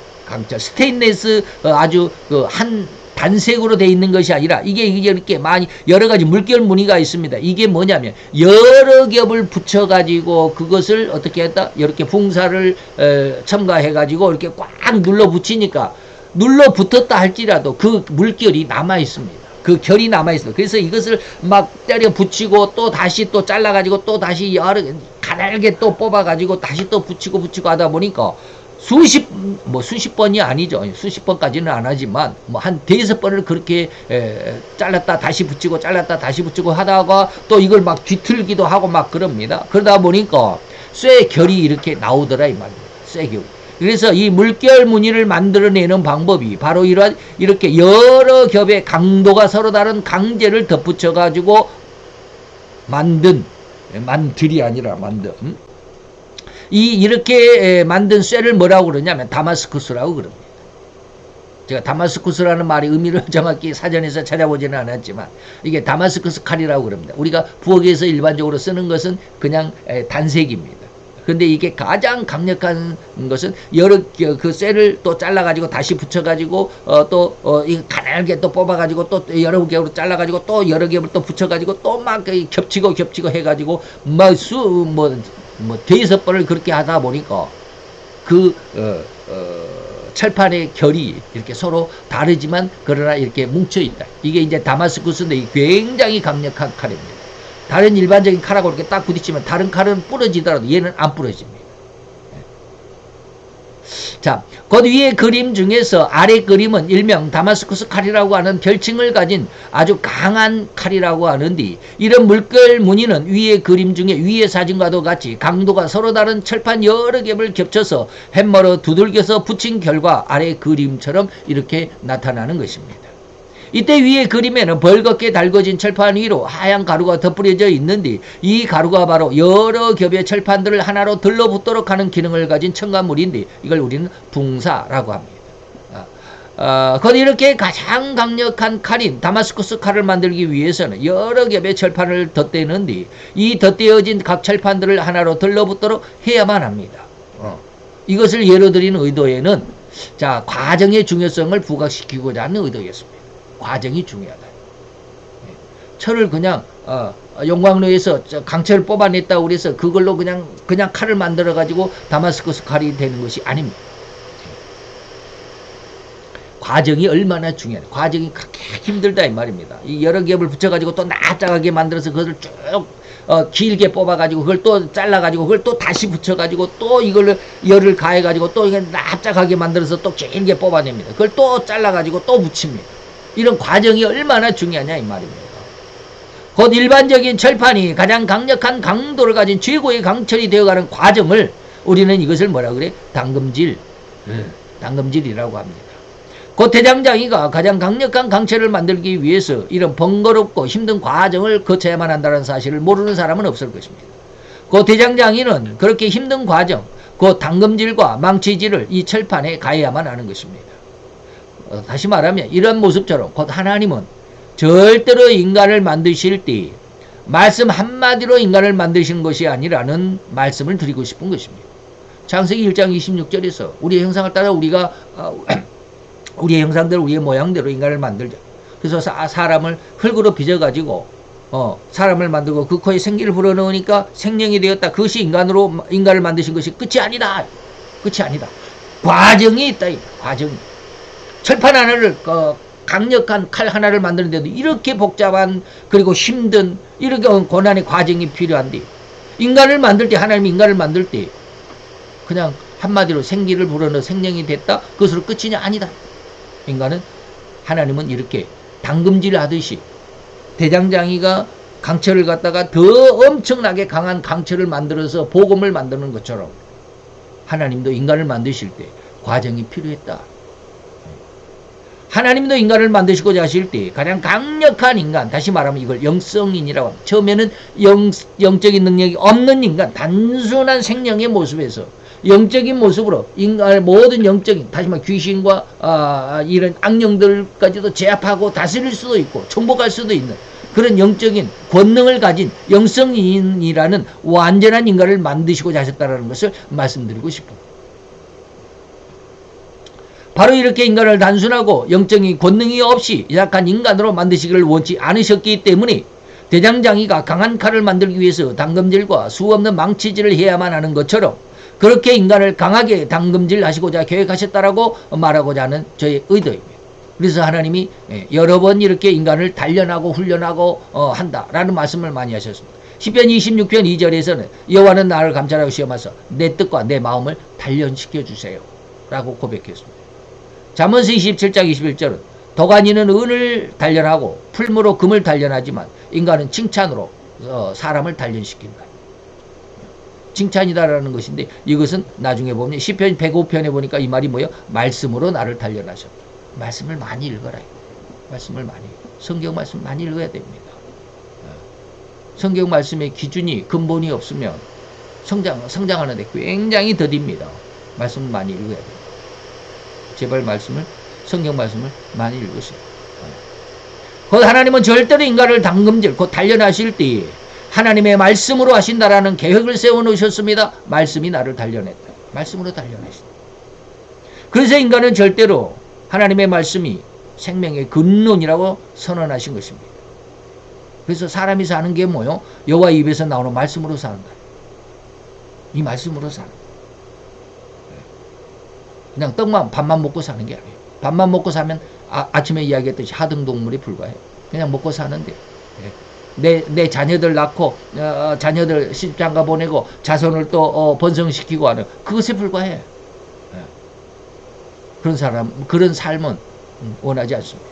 스테인레스, 아주, 한 단색으로 되어 있는 것이 아니라, 이게 이렇게 많이, 여러 가지 물결 무늬가 있습니다. 이게 뭐냐면, 여러 겹을 붙여가지고, 그것을 어떻게 했다? 이렇게 붕사를, 첨가해가지고, 이렇게 꽉 눌러 붙이니까, 눌러 붙었다 할지라도 그 물결이 남아 있습니다. 그 결이 남아있어. 그래서 이것을 막 때려 붙이고 또 다시 또 잘라가지고 또 다시 가늘게 또 뽑아가지고 다시 또 붙이고 하다 보니까 수십 번이 아니죠. 수십 번까지는 안 하지만 한 대여섯 번을 그렇게 잘랐다 다시 붙이고 잘랐다 다시 붙이고 하다가 또 이걸 막 뒤틀기도 하고 막 그럽니다. 그러다 보니까 쇠 결이 이렇게 나오더라 이 말입니다. 쇠 결. 그래서 이 물결 무늬를 만들어내는 방법이 바로 이렇게 여러 겹의 강도가 서로 다른 강재를 덧붙여가지고 만들이 아니라 만든. 이렇게 만든 쇠를 뭐라고 그러냐면 다마스쿠스라고 그럽니다. 제가 다마스쿠스라는 말의 의미를 정확히 사전에서 찾아보지는 않았지만 이게 다마스쿠스 칼이라고 그럽니다. 우리가 부엌에서 일반적으로 쓰는 것은 그냥 단색입니다. 근데 이게 가장 강력한 것은 여러 그 쇠를 또 잘라가지고 다시 붙여가지고 이 가늘게 또 뽑아가지고 또 여러 겹으로 잘라가지고 또 여러 겹을 또 붙여가지고 또 막 겹치고 해가지고 막 대여섯 번을 그렇게 하다 보니까 철판의 결이 이렇게 서로 다르지만 그러나 이렇게 뭉쳐 있다. 이게 이제 다마스쿠스인데 굉장히 강력한 칼입니다. 다른 일반적인 칼하고 이렇게 딱 부딪히면 다른 칼은 부러지더라도 얘는 안 부러집니다. 자, 그 위에 그림 중에서 아래 그림은 일명 다마스쿠스 칼이라고 하는 별칭을 가진 아주 강한 칼이라고 하는데 이런 물결 무늬는 위에 그림 중에 위에 사진과도 같이 강도가 서로 다른 철판 여러 겹을 겹쳐서 햄머로 두들겨서 붙인 결과 아래 그림처럼 이렇게 나타나는 것입니다. 이때 위에 그림에는 벌겋게 달궈진 철판 위로 하얀 가루가 덧뿌려져 있는데 이 가루가 바로 여러 겹의 철판들을 하나로 들러붙도록 하는 기능을 가진 첨가물인데 이걸 우리는 붕사라고 합니다. 이렇게 가장 강력한 칼인 다마스쿠스 칼을 만들기 위해서는 여러 겹의 철판을 덧대는데 이 덧대어진 각 철판들을 하나로 들러붙도록 해야만 합니다. 이것을 예로 드린 의도에는 자, 과정의 중요성을 부각시키고자 하는 의도였습니다. 과정이 중요하다. 철을 그냥 용광로에서 강철을 뽑아냈다고 그래서 그걸로 그냥 칼을 만들어 가지고 다마스쿠스 칼이 되는 것이 아닙니다. 과정이 얼마나 중요하다. 과정이 그렇게 힘들다 이 말입니다. 이 여러 겹을 붙여가지고 또 납작하게 만들어서 그것을 쭉 길게 뽑아가지고 그걸 또 잘라가지고 그걸 또 다시 붙여가지고 또 이걸 열을 가해가지고 또 이게 납작하게 만들어서 또 길게 뽑아냅니다. 그걸 또 잘라가지고 또 붙입니다. 이런 과정이 얼마나 중요하냐 이 말입니다. 곧 일반적인 철판이 가장 강력한 강도를 가진 최고의 강철이 되어가는 과정을 우리는 이것을 뭐라 그래? 당금질이라고 합니다. 곧 대장장이가 가장 강력한 강철을 만들기 위해서 이런 번거롭고 힘든 과정을 거쳐야만 한다는 사실을 모르는 사람은 없을 것입니다. 곧 대장장이는 그렇게 힘든 과정, 곧 당금질과 망치질을 이 철판에 가해야만 하는 것입니다. 다시 말하면 이런 모습처럼 곧 하나님은 절대로 인간을 만드실 때 말씀 한마디로 인간을 만드시는 것이 아니라는 말씀을 드리고 싶은 것입니다. 창세기 1장 26절에서 우리의 형상을 따라 우리가 우리의 형상대로 우리의 모양대로 인간을 만들자. 그래서 사람을 흙으로 빚어가지고 사람을 만들고 그 코에 생기를 불어넣으니까 생명이 되었다. 그것이 인간을 만드신 것이 끝이 아니다. 끝이 아니다. 과정이 있다. 과정이. 철판 하나를 강력한 칼 하나를 만드는데도 이렇게 복잡한 그리고 힘든 이렇게 고난의 과정이 필요한데 인간을 만들 때 하나님이 인간을 만들 때 그냥 한마디로 생기를 불어넣어 생명이 됐다. 그것으로 끝이냐? 아니다. 하나님은 이렇게 당금질 하듯이 대장장이가 강철을 갖다가 더 엄청나게 강한 강철을 만들어서 복음을 만드는 것처럼 하나님도 인간을 만드실 때 과정이 필요했다. 하나님도 인간을 만드시고자 하실 때 가장 강력한 인간, 다시 말하면 이걸 영성인이라고 합니다. 처음에는 영적인 능력이 없는 인간, 단순한 생명의 모습에서 영적인 모습으로 인간의 모든 영적인, 다시 말해 귀신과 이런 악령들까지도 제압하고 다스릴 수도 있고 정복할 수도 있는 그런 영적인 권능을 가진 영성인이라는 완전한 인간을 만드시고자 하셨다는 것을 말씀드리고 싶습니다. 바로 이렇게 인간을 단순하고 영적인 권능이 없이 약한 인간으로 만드시기를 원치 않으셨기 때문에 대장장이가 강한 칼을 만들기 위해서 당금질과 수없는 망치질을 해야만 하는 것처럼 그렇게 인간을 강하게 당금질하시고자 계획하셨다라고 말하고자 하는 저의 의도입니다. 그래서 하나님이 여러 번 이렇게 인간을 단련하고 훈련하고 한다라는 말씀을 많이 하셨습니다. 시편 26편 2절에서는 여호와는 나를 감찰하고 시험하사 내 뜻과 내 마음을 단련시켜 주세요 라고 고백했습니다. 잠언서 27장 21절은 도가니는 은을 단련하고 풀무로 금을 단련하지만 인간은 칭찬으로 사람을 단련시킨다. 칭찬이다라는 것인데 이것은 나중에 보면 시편 105편에 보니까 이 말이 뭐예요? 말씀으로 나를 단련하셨다. 말씀을 많이 읽어라. 말씀을 많이, 성경 말씀 많이 읽어야 됩니다. 성경 말씀의 기준이 근본이 없으면 성장하는데 굉장히 더딥니다. 말씀을 많이 읽어야 됩니다. 제발 성경 말씀을 많이 읽으세요. 곧 하나님은 절대로 인간을 당금질, 곧 단련하실 때에 하나님의 말씀으로 하신다라는 계획을 세워놓으셨습니다. 말씀이 나를 단련했다. 말씀으로 단련하신다. 그래서 인간은 절대로 하나님의 말씀이 생명의 근원이라고 선언하신 것입니다. 그래서 사람이 사는 게 뭐요? 여호와 입에서 나오는 말씀으로 사는 거예요. 이 말씀으로 사는 거예요. 그냥 밥만 먹고 사는 게 아니에요. 밥만 먹고 사면 아침에 이야기했듯이 하등동물에 불과해요. 그냥 먹고 사는데 내 자녀들 낳고 자녀들 시집장가 보내고 자손을 또 번성시키고 하는 그것에 불과해. 그런 삶은 원하지 않습니다.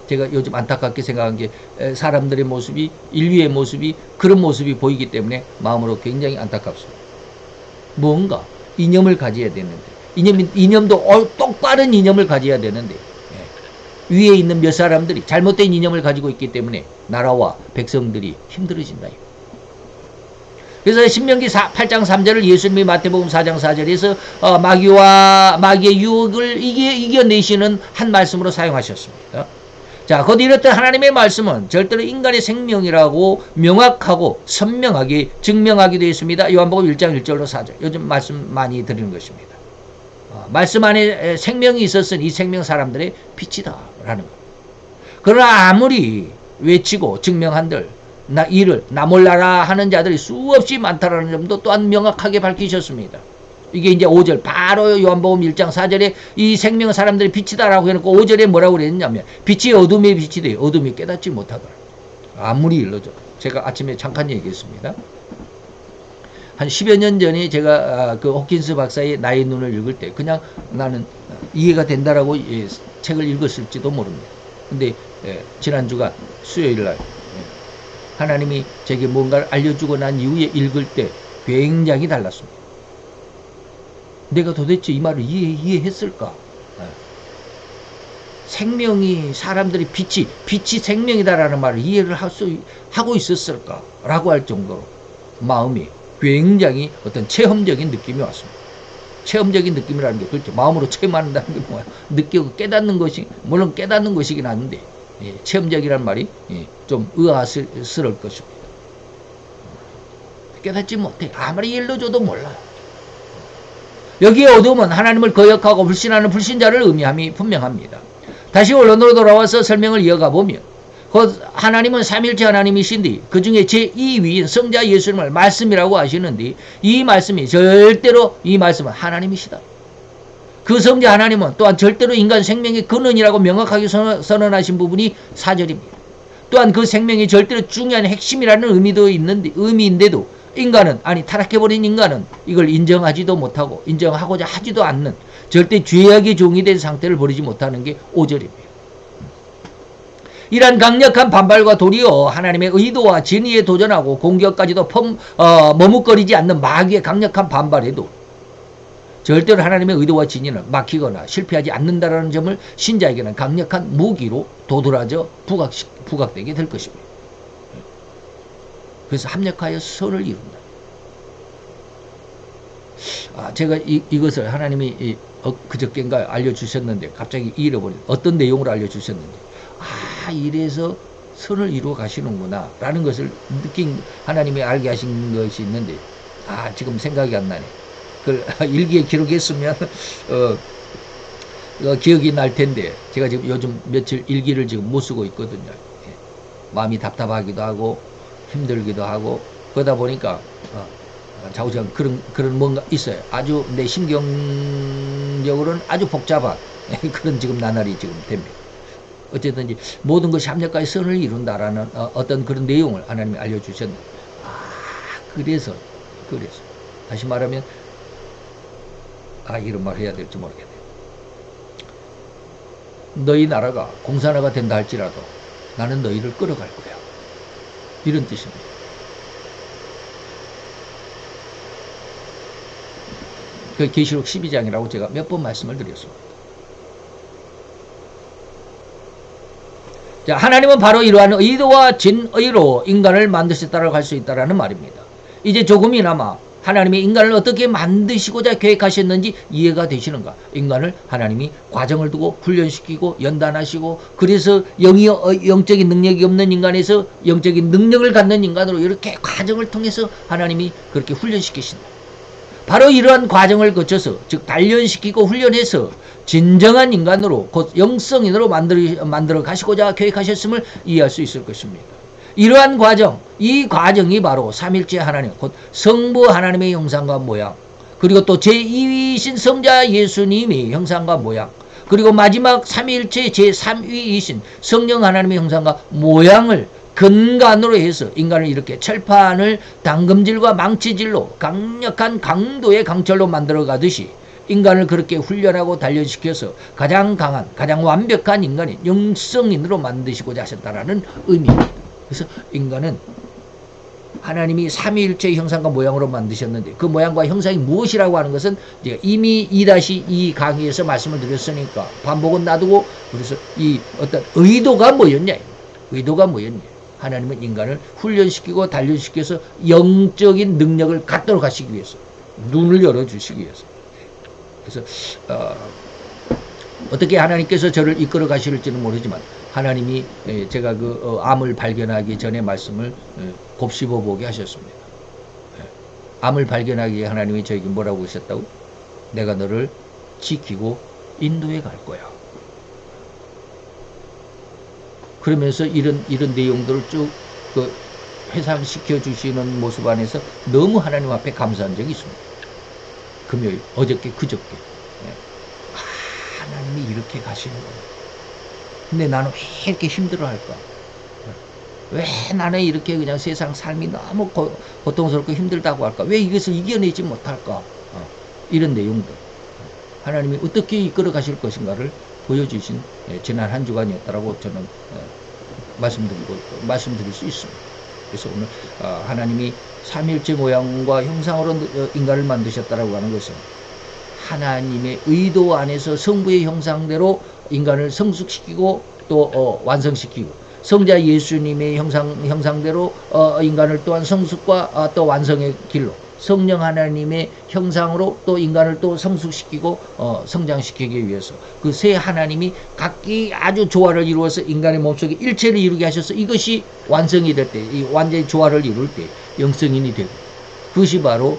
제가 요즘 안타깝게 생각한 게 사람들의 모습이, 인류의 모습이 그런 모습이 보이기 때문에 마음으로 굉장히 안타깝습니다. 뭔가 이념을 가져야 되는데 이념도 똑바른 이념을 가져야 되는데 위에 있는 몇 사람들이 잘못된 이념을 가지고 있기 때문에 나라와 백성들이 힘들어진다. 그래서 신명기 8장 3절을 예수님이 마태복음 4장 4절에서 마귀의 유혹을 이겨내시는 한 말씀으로 사용하셨습니다. 자, 곧 이렇듯 하나님의 말씀은 절대로 인간의 생명이라고 명확하고 선명하게 증명하게 되어 있습니다. 요한복음 1장 1절로 4절. 요즘 말씀 많이 드리는 것입니다. 말씀 안에 생명이 있었으니 이 생명 사람들의 빛이다 라는 것. 그러나 아무리 외치고 증명한들 나 몰라라 하는 자들이 수없이 많다라는 점도 또한 명확하게 밝히셨습니다. 이게 이제 5절, 바로 요한복음 1장 4절에 이 생명 사람들의 빛이다라고 해놓고 5절에 뭐라고 그랬냐면 빛이 어둠의 빛이 돼요. 어둠이 깨닫지 못하더라. 아무리 일러줘. 제가 아침에 잠깐 얘기했습니다. 한 10여 년 전에 제가 그 호킨스 박사의 나의 눈을 읽을 때 그냥 나는 이해가 된다라고 책을 읽었을지도 모릅니다. 근데 지난주가 수요일날 하나님이 제게 뭔가를 알려주고 난 이후에 읽을 때 굉장히 달랐습니다. 내가 도대체 이 말을 이해했을까? 생명이 사람들이 빛이 생명이다라는 말을 이해를 하고 있었을까? 라고 할 정도로 마음이 굉장히 어떤 체험적인 느낌이 왔습니다. 체험적인 느낌이라는 게 그렇죠. 마음으로 체험한다는 게 뭐야? 느끼고 깨닫는 것이, 물론 깨닫는 것이긴 한데, 체험적이라는 말이 좀 의아스러울 것입니다. 깨닫지 못해. 아무리 일러줘도 몰라요. 여기에 어둠은 하나님을 거역하고 불신하는 불신자를 의미함이 분명합니다. 다시 원론으로 돌아와서 설명을 이어가 보면 곧 하나님은 삼일체 하나님이신데 그 중에 제2위인 성자 예수님을 말씀이라고 하시는데 이 말씀이 절대로 이 말씀은 하나님이시다. 그 성자 하나님은 또한 절대로 인간 생명의 근원이라고 명확하게 선언하신 부분이 4절입니다. 또한 그 생명이 절대로 중요한 핵심이라는 의미인데도 인간은, 타락해버린 인간은 이걸 인정하지도 못하고 인정하고자 하지도 않는 절대 죄악의 종이 된 상태를 버리지 못하는 게 5절입니다. 이러한 강력한 반발과 도리어 하나님의 의도와 진리에 도전하고 공격까지도 머뭇거리지 않는 마귀의 강력한 반발에도 절대로 하나님의 의도와 진리는 막히거나 실패하지 않는다라는 점을 신자에게는 강력한 무기로 도드라져 부각되게 될 것입니다. 그래서 합력하여 선을 이룬다. 제가 이것을 하나님이 그저께인가 알려주셨는데 갑자기 잃어버린 어떤 내용으로 알려주셨는데 이래서 선을 이루어 가시는구나 라는 것을 느낀 하나님이 알게 하신 것이 있는데 지금 생각이 안 나네. 그걸 일기에 기록했으면 기억이 날 텐데 제가 지금 요즘 며칠 일기를 지금 못 쓰고 있거든요. 마음이 답답하기도 하고 힘들기도 하고 그러다 보니까 좌우지간 그런 뭔가 있어요. 아주 내 심경적으로는 아주 복잡한 그런 지금 나날이 지금 됩니다. 어쨌든지 모든 것이 합력과의 선을 이룬다라는 어떤 그런 내용을 하나님이 알려주셨는데 그래서 다시 말하면 이런 말 해야 될지 모르겠네요. 너희 나라가 공산화가 된다 할지라도 나는 너희를 끌어갈 거야. 이런 뜻입니다. 그 계시록 12장이라고 제가 몇 번 말씀을 드렸습니다. 자, 하나님은 바로 이러한 의도와 진의로 인간을 만드셨다고 할 수 있다는 말입니다. 이제 조금이나마 하나님이 인간을 어떻게 만드시고자 계획하셨는지 이해가 되시는가? 인간을 하나님이 과정을 두고 훈련시키고 연단하시고 그래서 영적인 능력이 없는 인간에서 영적인 능력을 갖는 인간으로 이렇게 과정을 통해서 하나님이 그렇게 훈련시키신다. 바로 이러한 과정을 거쳐서 즉 단련시키고 훈련해서 진정한 인간으로 곧 영성인으로 만들어 가시고자 계획하셨음을 이해할 수 있을 것입니다. 이러한 과정, 이 과정이 바로 삼일째 하나님, 곧 성부 하나님의 형상과 모양, 그리고 또 제2위이신 성자 예수님의 형상과 모양, 그리고 마지막 삼일째 제3위이신 성령 하나님의 형상과 모양을 근간으로 해서 인간을 이렇게 철판을 당금질과 망치질로 강력한 강도의 강철로 만들어 가듯이 인간을 그렇게 훈련하고 단련시켜서 가장 강한, 가장 완벽한 인간인 영성인으로 만드시고자 하셨다는 의미입니다. 그래서 인간은 하나님이 삼위일체의 형상과 모양으로 만드셨는데 그 모양과 형상이 무엇이라고 하는 것은 제가 이미 2-2 강의에서 말씀을 드렸으니까 반복은 놔두고 그래서 이 어떤 의도가 뭐였냐? 하나님은 인간을 훈련시키고 단련시켜서 영적인 능력을 갖도록 하시기 위해서 눈을 열어주시기 위해서 그래서 어떻게 하나님께서 저를 이끌어 가실지는 모르지만 하나님이 제가 그 암을 발견하기 전에 말씀을 곱씹어 보게 하셨습니다. 암을 발견하기에 하나님이 저에게 뭐라고 하셨다고? 내가 너를 지키고 인도해 갈 거야. 그러면서 이런 내용들을 쭉 회상시켜 주시는 모습 안에서 너무 하나님 앞에 감사한 적이 있습니다. 금요일, 어저께, 그저께. 하나님이 이렇게 가시는구나. 근데 나는 왜 이렇게 힘들어 할까? 왜 나는 이렇게 그냥 세상 삶이 너무 고통스럽고 힘들다고 할까? 왜 이것을 이겨내지 못할까? 이런 내용들. 하나님이 어떻게 이끌어 가실 것인가를 보여주신 지난 한 주간이었다라고 저는 말씀드릴 수 있습니다. 그래서 오늘 하나님이 삼일째 모양과 형상으로 인간을 만드셨다라고 하는 것은 하나님의 의도 안에서 성부의 형상대로 인간을 성숙시키고 또 완성시키고 성자 예수님의 형상대로 인간을 또한 성숙과 또 완성의 길로 성령 하나님의 형상으로 또 인간을 또 성숙시키고 성장시키기 위해서 그 세 하나님이 각기 아주 조화를 이루어서 인간의 몸속에 일체를 이루게 하셔서 이것이 완성이 될 때, 이 완전히 조화를 이룰 때 영성인이 되고 그것이 바로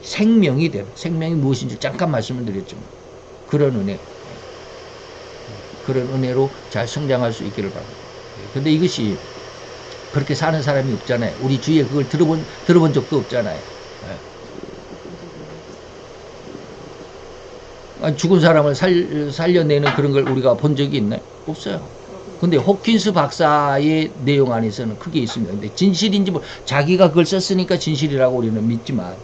생명이 되고 생명이 무엇인지 잠깐 말씀을 드렸죠. 그런 은혜로 잘 성장할 수 있기를 바랍니다. 근데 이것이 그렇게 사는 사람이 없잖아요. 우리 주위에 그걸 들어본 적도 없잖아요. 죽은 사람을 살려내는 그런 걸 우리가 본 적이 있나요? 없어요. 근데 호킨스 박사의 내용 안에서는 그게 있습니다. 근데 진실인지 자기가 그걸 썼으니까 진실이라고 우리는 믿지만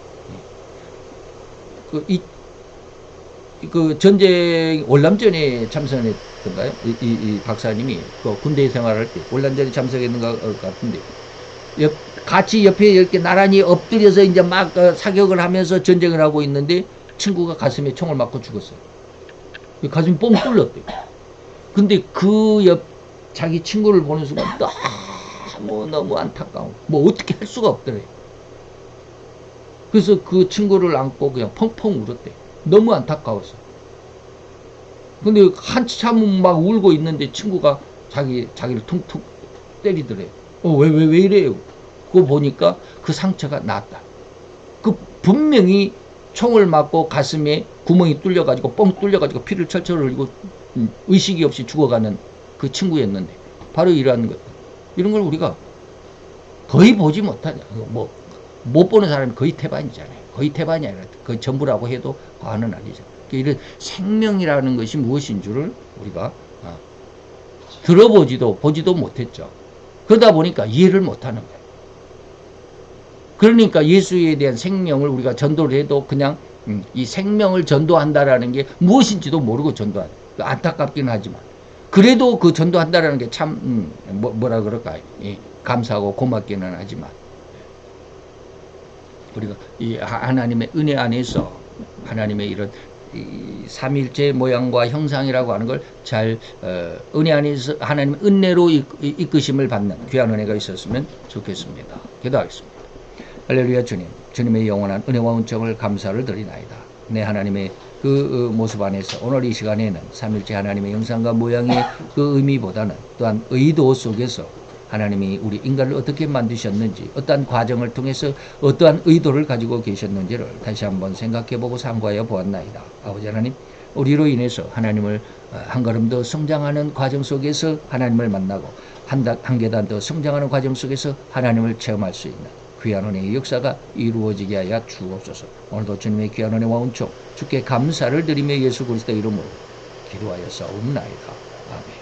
그 전쟁 월남전에 참석했던가요? 이 박사님이 그 군대 생활할 때 월남전에 참석했는 것 같은데 같이 옆에 이렇게 나란히 엎드려서 이제 막 사격을 하면서 전쟁을 하고 있는데 친구가 가슴에 총을 맞고 죽었어요. 가슴이 뻥 뚫렸대요. 근데 그 옆 자기 친구를 보는 순간 너무 안타까워. 뭐 어떻게 할 수가 없더래요. 그래서 그 친구를 안고 그냥 펑펑 울었대요. 너무 안타까워서. 근데 한참 막 울고 있는데 친구가 자기를 퉁퉁 때리더래요. 왜 이래요? 그거 보니까 그 상처가 나았다. 그 분명히 총을 맞고 가슴에 구멍이 뚫려가지고 뻥 뚫려가지고 피를 철철 흘리고 의식이 없이 죽어가는 그 친구였는데 바로 이러한 것. 이런 걸 우리가 거의 보지 못하냐. 뭐 못 보는 사람이 거의 태반이잖아요. 거의 태반이 아니라 거의 전부라고 해도 과언은 아니죠. 이런 생명이라는 것이 무엇인 줄을 우리가 들어보지도 보지도 못했죠. 그러다 보니까 이해를 못하는 거예요. 그러니까 예수에 대한 생명을 우리가 전도를 해도 그냥 이 생명을 전도한다라는 게 무엇인지도 모르고 전도하는. 안타깝기는 하지만 그래도 그 전도한다라는 게 참 뭐라 그럴까요? 예, 감사하고 고맙기는 하지만 우리가 이 하나님의 은혜 안에서 하나님의 이런 이 삼일체 모양과 형상이라고 하는 걸 잘 은혜 안에서 하나님의 은혜로 이끄심을 받는 귀한 은혜가 있었으면 좋겠습니다. 기도하겠습니다. 할렐루야. 주님의 영원한 은혜와 은총을 감사를 드리나이다. 내 하나님의 그 모습 안에서 오늘 이 시간에는 삼일체 하나님의 형상과 모양의 그 의미보다는 또한 의도 속에서 하나님이 우리 인간을 어떻게 만드셨는지, 어떠한 과정을 통해서 어떠한 의도를 가지고 계셨는지를 다시 한번 생각해보고 상고하여 보았나이다. 아버지 하나님, 우리로 인해서 하나님을 한 걸음 더 성장하는 과정 속에서 하나님을 만나고 한 계단 더 성장하는 과정 속에서 하나님을 체험할 수 있는 귀한 은혜의 역사가 이루어지게 하여 주옵소서. 오늘도 주님의 귀한 은혜와 은총 주께 감사를 드리며 예수 그리스도의 이름으로 기도하여 싸움나이다. 아멘.